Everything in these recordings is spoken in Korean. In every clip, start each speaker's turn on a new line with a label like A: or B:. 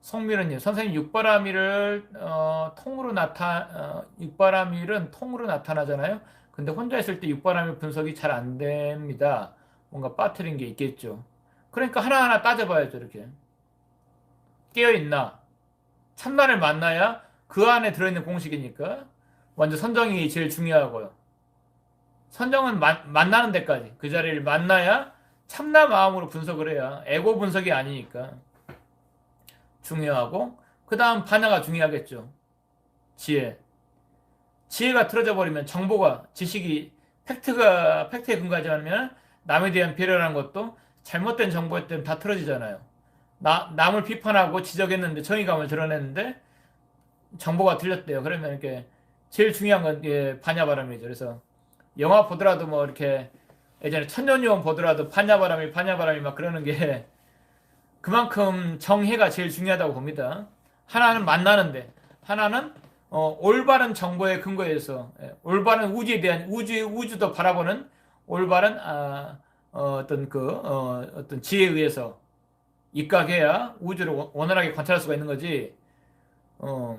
A: 송미르님, 선생님 육바라밀을 육바라밀은 통으로 나타나잖아요. 근데 혼자 있을 때 육바라밀 분석이 잘 안 됩니다. 뭔가 빠뜨린 게 있겠죠. 그러니까 하나하나 따져봐야죠. 이렇게 깨어 있나? 참나를 만나야 그 안에 들어있는 공식이니까 먼저 선정이 제일 중요하고요. 선정은 만나는 데까지 그 자리를 만나야 참나 마음으로 분석을 해야 에고 분석이 아니니까 중요하고, 그 다음 반야가 중요하겠죠. 지혜. 지혜가 틀어져 버리면 정보가, 지식이, 팩트에 근거하지 않으면 남에 대한 배려라는 것도 잘못된 정보에 때문에 다 틀어지잖아요. 남을 비판하고 지적했는데, 정의감을 드러냈는데 정보가 틀렸대요. 그러면 이렇게 제일 중요한 건 반야바람이죠. 그래서 영화 보더라도 뭐 이렇게 예전에 천년유언 보더라도 반야바람이 막 그러는 게 그만큼 정해가 제일 중요하다고 봅니다. 하나는 만나는데, 하나는 올바른 정보의 근거에서 올바른 우주에 대한 우주도 바라보는 올바른 어떤 지혜에 의해서 입각해야 우주를 원활하게 관찰할 수가 있는 거지. 어,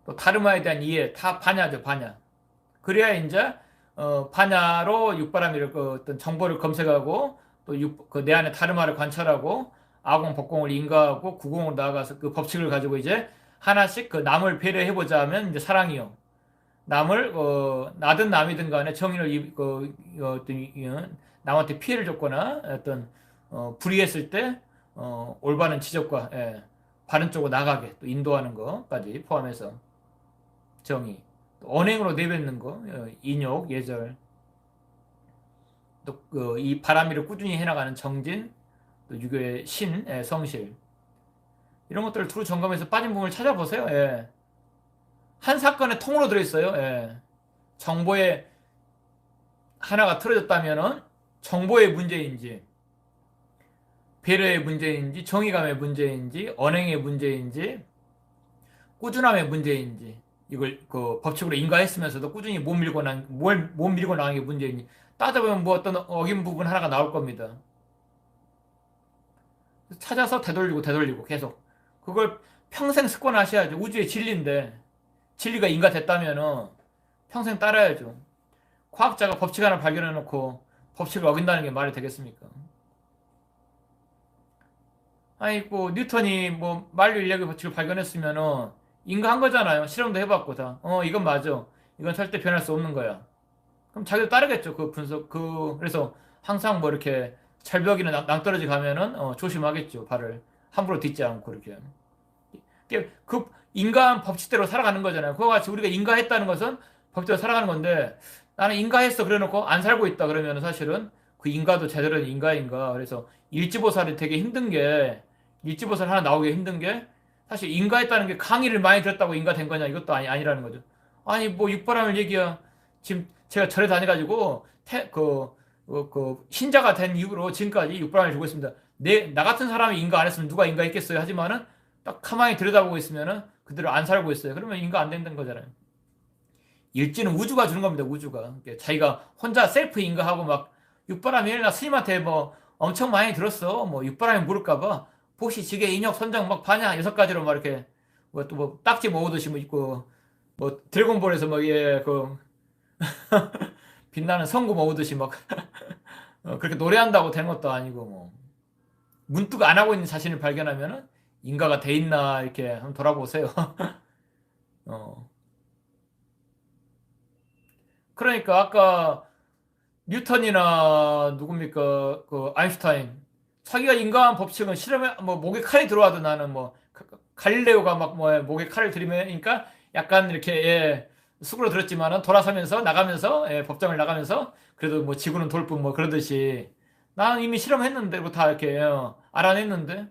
A: 또 다르마에 대한 이해 다 반야죠, 반야. 그래야 이제 반야로 육바라밀 그 어떤 정보를 검색하고 또 그 내 안에 다르마를 관찰하고 아공 법공을 인가하고 구공으로 나아가서 그 법칙을 가지고 이제 하나씩 그 남을 배려해보자 하면 이제 사랑이요. 남을 나든 남이든 간에 정의를 남한테 피해를 줬거나 어떤 불의했을 때 올바른 지적과 바른 쪽으로 나가게 또 인도하는 것까지 포함해서 정의. 언행으로 내뱉는 거, 인욕, 예절, 또 이 바람이를 꾸준히 해나가는 정진, 또 유교의 신, 성실, 이런 것들을 두루 점검해서 빠진 부분을 찾아보세요. 한 사건의 통으로 들어있어요. 정보의 하나가 틀어졌다면은 정보의 문제인지, 배려의 문제인지, 정의감의 문제인지, 언행의 문제인지, 꾸준함의 문제인지, 이걸 그 법칙으로 인가했으면서도 꾸준히 못 밀고 나가는 게 문제인지 따져보면 뭐 어떤 어긴 부분 하나가 나올 겁니다. 찾아서 되돌리고 계속 그걸 평생 습관하셔야죠. 우주의 진리인데 진리가 인가됐다면은 평생 따라야죠. 과학자가 법칙 하나 발견해놓고 법칙을 어긴다는 게 말이 되겠습니까? 아이고 뉴턴이 뭐 만류 인력의 법칙을 발견했으면은 인가한 거잖아요. 실험도 해봤고 다. 이건 맞아. 이건 절대 변할 수 없는 거야. 그럼 자기도 따르겠죠. 그 분석, 그래서 항상 뭐 이렇게 절벽이나 낭떠러지 가면은, 조심하겠죠. 발을. 함부로 딛지 않고, 이렇게. 그, 인간 법칙대로 살아가는 거잖아요. 그와 같이 우리가 인가했다는 것은 법칙대로 살아가는 건데, 나는 인가했어. 그래 놓고 안 살고 있다. 그러면 사실은 그 인가도 제대로 된 인가인가. 그래서 일지보살이 되게 힘든 게, 일지보살 하나 나오기 힘든 게, 사실 인가했다는 게 강의를 많이 들었다고 인가된 거냐. 이것도 아니라는 거죠. 아니, 뭐, 육바람을 얘기야. 지금 제가 절에 다녀가지고 신자가 된 이후로 지금까지 육바람을 주고 있습니다. 나 같은 사람이 인가 안 했으면 누가 인가했겠어요? 하지만은 딱 가만히 들여다보고 있으면은 그대로 안 살고 있어요. 그러면 인가 안 된다는 거잖아요. 일지는 우주가 주는 겁니다. 우주가 자기가 혼자 셀프 인가하고 막 육바람이 일나 스님한테 뭐 엄청 많이 들었어. 뭐 육바람이 물을까봐 보시 지게 인욕 선정 막 반야 6가지로 막 이렇게 뭐 또 뭐 딱지 모으듯이 뭐 있고 뭐 드래곤볼에서 뭐예그 빛나는 성구 모으듯이 막 그렇게 노래한다고 되는 것도 아니고 뭐 문득 안 하고 있는 자신을 발견하면은 인가가 돼 있나 이렇게 한번 돌아보세요. 어. 그러니까 아까 뉴턴이나 누굽니까 그 아인슈타인 자기가 인가한 법칙은 실험에 뭐 목에 칼이 들어와도 나는 뭐 갈릴레오가 막 뭐 목에 칼을 들이매니까 약간 이렇게 수그러들었지만은 돌아서면서 나가면서 법정을 나가면서 그래도 뭐 지구는 돌 뿐 뭐 그러듯이 나는 이미 실험했는데 그리고 다 이렇게 알아냈는데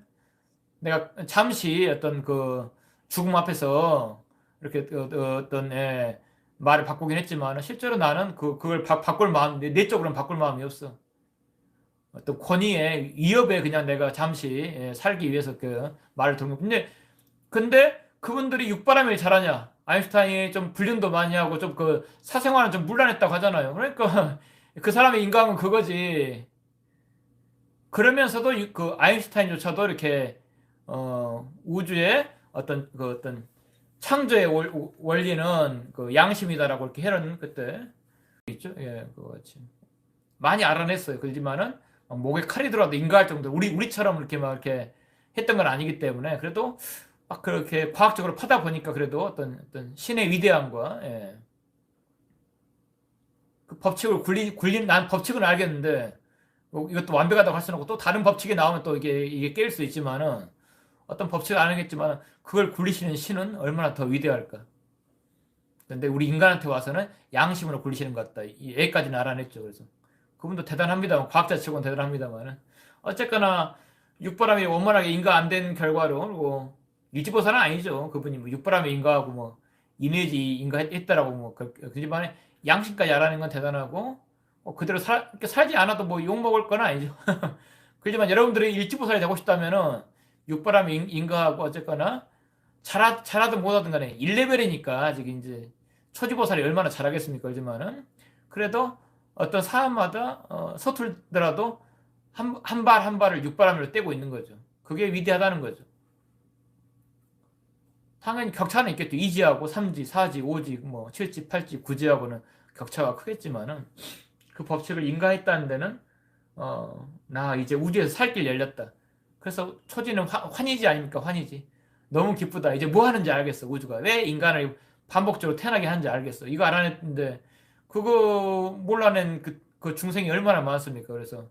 A: 내가 잠시 어떤 그 죽음 앞에서 이렇게 어떤 말을 바꾸긴 했지만 실제로 나는 그걸 바꿀 마음 내 쪽으로는 바꿀 마음이 없어. 어떤 권위에 위협에 그냥 내가 잠시 살기 위해서 그 말을 듣는 근데 그분들이 육바람일 잘하냐? 아인슈타인이 좀 불륜도 많이 하고 좀 그 사생활은 좀 문란했다고 하잖아요. 그러니까 그 사람의 인간은 그거지. 그러면서도 그 아인슈타인조차도 이렇게 우주의 어떤 창조의 원리는 그 양심이다라고 이렇게 해놓은 그때 있죠. 예, 그거 같이 많이 알아냈어요. 그렇지만은 막 목에 칼이 들어와도 인가할 정도 우리처럼 이렇게 막 이렇게 했던 건 아니기 때문에 그래도 막 그렇게 과학적으로 파다 보니까 그래도 어떤 신의 위대함과 예, 그 법칙을 굴린 난 법칙은 알겠는데 뭐 이것도 완벽하다고 할 수는 없고 또 다른 법칙이 나오면 또 이게 깨일 수 있지만은 어떤 법칙을 알겠지만 그걸 굴리시는 신은 얼마나 더 위대할까. 근데 우리 인간한테 와서는 양심으로 굴리시는 것 같다. 여기까지는 알아냈죠. 그래서 그분도 대단합니다. 과학자 치고는 대단합니다만은 어쨌거나 육바람이 원만하게 인가 안 된 결과로 그리고 일지보살은 아니죠. 그분이 뭐 육바람에 인가하고 뭐 이내지 인가했다라고 뭐 그지만 양심까지 알아낸 건 대단하고 그대로 이렇게 살지 않아도 뭐 욕 먹을 건 아니죠. 그렇지만 여러분들이 일지보살이 되고 싶다면은 육바람에 인가하고 어쨌거나 잘하든 못하든 간에 1레벨이니까 아직 이제 초지보살이 얼마나 잘하겠습니까? 그렇지만은 그래도 어떤 사람마다 서툴더라도 한 발 한 발을 육바람으로 떼고 있는 거죠. 그게 위대하다는 거죠. 당연히 격차는 있겠죠. 2지하고 3지, 4지, 5지, 뭐 7지, 8지, 9지하고는 격차가 크겠지만은 그 법칙을 인가했다는 데는 나 이제 우주에서 살 길 열렸다. 그래서 초지는 환희지 아닙니까? 환희지. 너무 기쁘다. 이제 뭐 하는지 알겠어. 우주가 왜 인간을 반복적으로 태어나게 하는지 알겠어. 이거 알아냈는데 그거 몰라낸 그 중생이 얼마나 많습니까? 그래서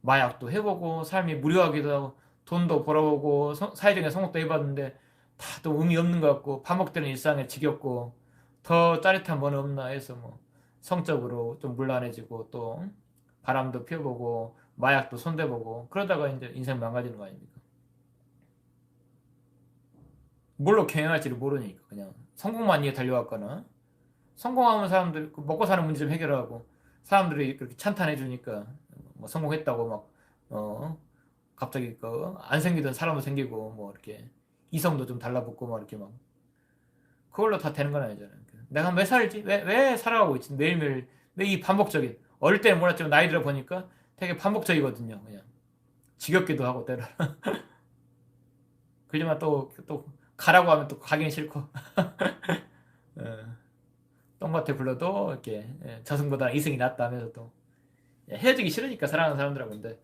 A: 마약도 해보고 삶이 무료하기도 하고 돈도 벌어보고 사회적인 성공도 해봤는데 다 또 의미 없는 것 같고 반복되는 일상에 지겹고 더 짜릿한 뭐 없나 해서 뭐 성적으로 좀 문란해지고 또 바람도 피워보고 마약도 손대보고 그러다가 이제 인생 망가지는 거 아닙니까? 뭘로 경영할지를 모르니까 그냥 성공만 위해 달려왔거나 성공하면 사람들 먹고 사는 문제 좀 해결하고 사람들이 그렇게 찬탄해 주니까 뭐 성공했다고 막 갑자기 그 안 생기던 사람도 생기고 뭐 이렇게 이성도 좀 달라붙고 막 이렇게 막 그걸로 다 되는 건 아니잖아요. 내가 왜 살지? 왜 살아가고 있지? 매일매일 왜 이 반복적인 어릴 때는 몰랐지만 나이 들어 보니까 되게 반복적이거든요. 그냥 지겹기도 하고 때로 그러지만 또 가라고 하면 또 가긴 싫고 어, 똥밭에 불러도 이렇게 저승보다 이승이 낫다 하면서 또 헤어지기 싫으니까 사랑하는 사람들하고 근데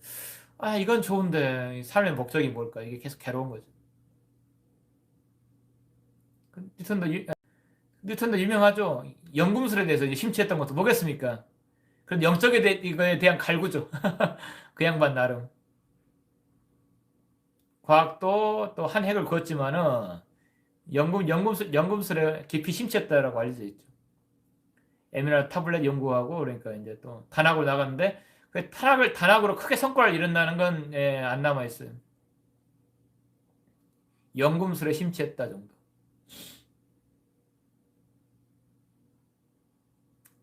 A: 이건 좋은데 삶의 목적이 뭘까? 이게 계속 괴로운 거죠. 그 뉴턴도 유명하죠. 연금술에 대해서 이제 심취했던 것도 뭐겠습니까? 그런 이거에 대한 갈구죠. 그 양반 나름. 과학도 또 한 획을 그었지만은 연금술에 깊이 심취했다라고 알려져 있죠. 에메랄드 타블렛 연구하고 그러니까 이제 또 단학으로 나갔는데 그 단학으로 크게 성과를 이룬다는 건 안 남아 있어요. 연금술에 심취했다 정도.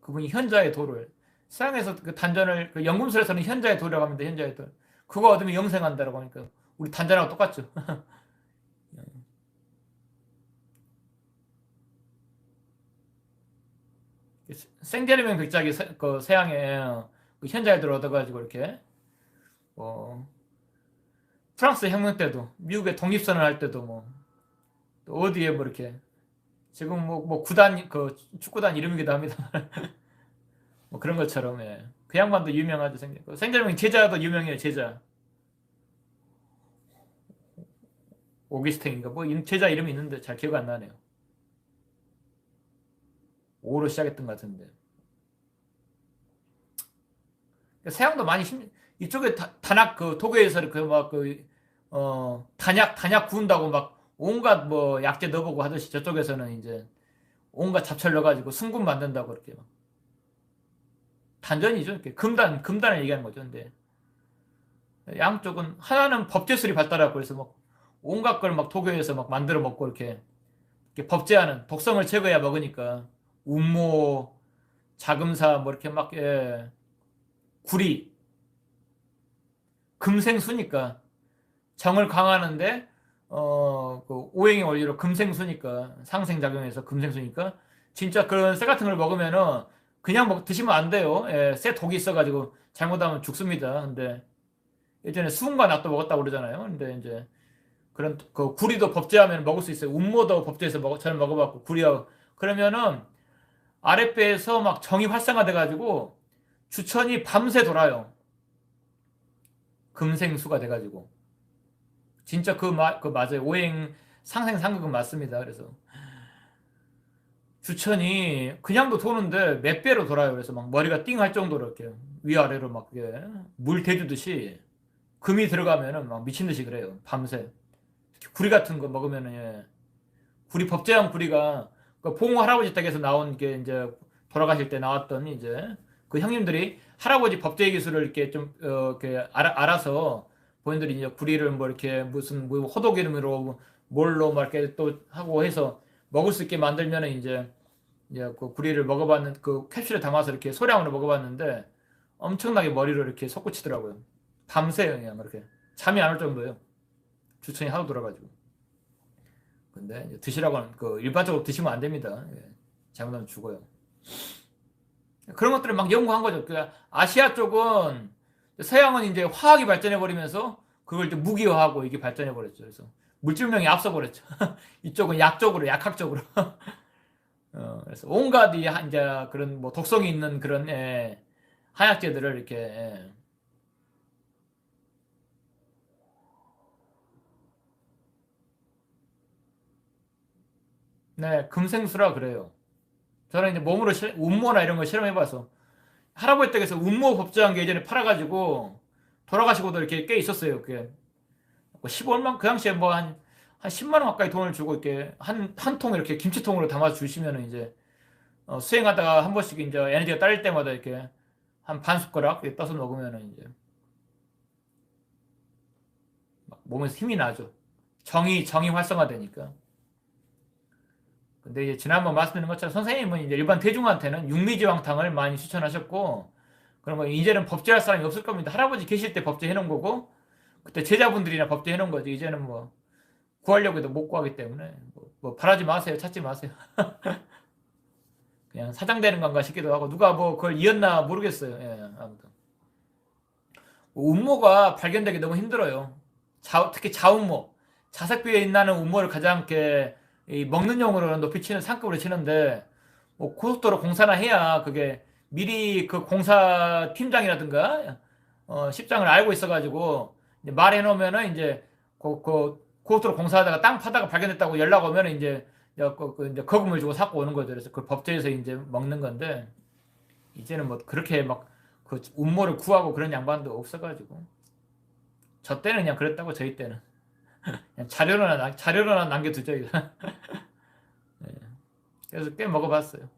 A: 그분이 현자의 도를 세상에서 그 단전을 그 연금술에서는 현자의 도라고 합니다. 현자의 도. 그거 얻으면 영생한다라고 하니까 우리 단전하고 똑같죠. 생제르맹 극작이 그 서양에 그 현자의 도를 얻어가지고 이렇게 뭐 프랑스 혁명 때도 미국의 독립선언 할 때도 뭐 또 어디에 뭐 이렇게 지금 뭐 구단 그 축구단 이름이기도 합니다. 뭐 그런 것처럼 그 양반도 유명하죠. 생제르맹 제자도 유명해요. 제자 오기스탱인가 뭐 제자 이름이 있는데 잘 기억 안 나네요. 오로 시작했던 것 같은데 서양도 많이 이쪽에 단약 그 독일에서 단약 구운다고 막 온갖 뭐 약재 넣어보고 하듯이 저쪽에서는 이제 온갖 잡철 넣어가지고 승분 만든다고 그렇게 막 단전이죠. 이렇게 금단을 얘기하는 거죠. 근데 양쪽은 하나는 법제술이 발달하고 그래서 막 온갖 걸 막 독일에서 막 만들어 먹고 이렇게 법제하는 독성을 제거해야 먹으니까 운모, 자금사 뭐 이렇게 막 구리, 금생수니까 정을 강하는데 그 오행의 원리로 금생수니까 상생작용해서 금생수니까 진짜 그런 쇠 같은 걸 먹으면은 그냥 드시면 안 돼요. 쇠 독이 있어가지고 잘못하면 죽습니다. 근데 예전에 수은과 낫도 먹었다고 그러잖아요. 근데 이제 그런 그 구리도 법제하면 먹을 수 있어요. 운모도 법제해서 저는 먹어봤고 구리하고 그러면은 아랫배에서 막 정이 활성화돼 가지고 주천이 밤새 돌아요. 금생수가 돼 가지고 진짜 그 맞아요. 오행 상생상극은 맞습니다. 그래서 주천이 그냥도 도는데 몇 배로 돌아요. 그래서 막 머리가 띵할 정도로 이렇게 위아래로 막 이게 물 대주듯이 금이 들어가면은 막 미친 듯이 그래요. 밤새. 구리 같은 거 먹으면은 예. 구리 법제한 구리가 그 봉호 할아버지 댁에서 나온 게 이제 돌아가실 때 나왔던 이제 그 형님들이 할아버지 법제 기술을 이렇게 좀 이렇게 알아서 본인들이 이제 구리를 뭐 이렇게 무슨 뭐 호독 이름으로 뭘로 막 이렇게 또 하고 해서 먹을 수 있게 만들면은 이제 그 구리를 먹어봤는 그 캡슐에 담아서 이렇게 소량으로 먹어봤는데 엄청나게 머리를 이렇게 솟구치더라고요. 밤새 그냥 그렇게 잠이 안 올 정도예요. 주천이 하도 돌아가지고. 근데 이제 드시라고 하는 그 일반적으로 드시면 안 됩니다. 예. 잘못하면 죽어요. 그런 것들을 막 연구한 거죠. 그 아시아 쪽은 서양은 이제 화학이 발전해 버리면서 그걸 이제 무기화하고 이게 발전해 버렸죠. 그래서 물질명이 앞서 버렸죠. 이쪽은 약적으로 약학적으로. 그래서 온갖 이제 그런 뭐 독성이 있는 그런 예, 한약재들을 이렇게 예. 네 금생수라 그래요. 저는 이제 몸으로 운모나 이런 거 실험해봐서 할아버지 댁에서 운모 법제한 게 예전에 팔아가지고 돌아가시고도 이렇게 꽤 있었어요. 그게 뭐 15얼마 그 당시에 뭐 한 10만 원 가까이 돈을 주고 이렇게 한 통 이렇게 김치통으로 담아 주시면은 이제 수행하다가 한 번씩 이제 에너지가 딸릴 때마다 이렇게 한 반 숟가락 이렇게 떠서 먹으면은 이제 막 몸에서 힘이 나죠. 정이 활성화되니까. 근데 이제 지난번 말씀드린 것처럼 선생님은 이제 일반 대중한테는 육미지왕탕을 많이 추천하셨고 그런 거 이제는 법제할 사람이 없을 겁니다. 할아버지 계실 때 법제해 놓은 거고 그때 제자분들이나 법제해 놓은 거지. 이제는 뭐 구하려고 해도 못 구하기 때문에 뭐 바라지 마세요. 찾지 마세요. 그냥 사장되는 건가 싶기도 하고 누가 뭐 그걸 이었나 모르겠어요. 예, 아무튼 운모가 발견되기 너무 힘들어요. 특히 자운모, 자석비에 있는 운모를 가장 이렇게 이 먹는 용으로는 높이 치는 상급으로 치는데 뭐 고속도로 공사나 해야 그게 미리 그 공사 팀장이라든가 십장을 알고 있어가지고 이제 말해 놓으면은 이제 그 고속도로 공사하다가 땅 파다가 발견됐다고 연락 오면은 이제 이제 거금을 주고 사고 오는 거죠. 그래서 그 법제에서 이제 먹는 건데 이제는 뭐 그렇게 막 그 운모를 구하고 그런 양반도 없어가지고 저 때는 그냥 그랬다고 저희 때는 그냥 자료로나 남겨두죠 이거. 그래서 꽤 먹어봤어요.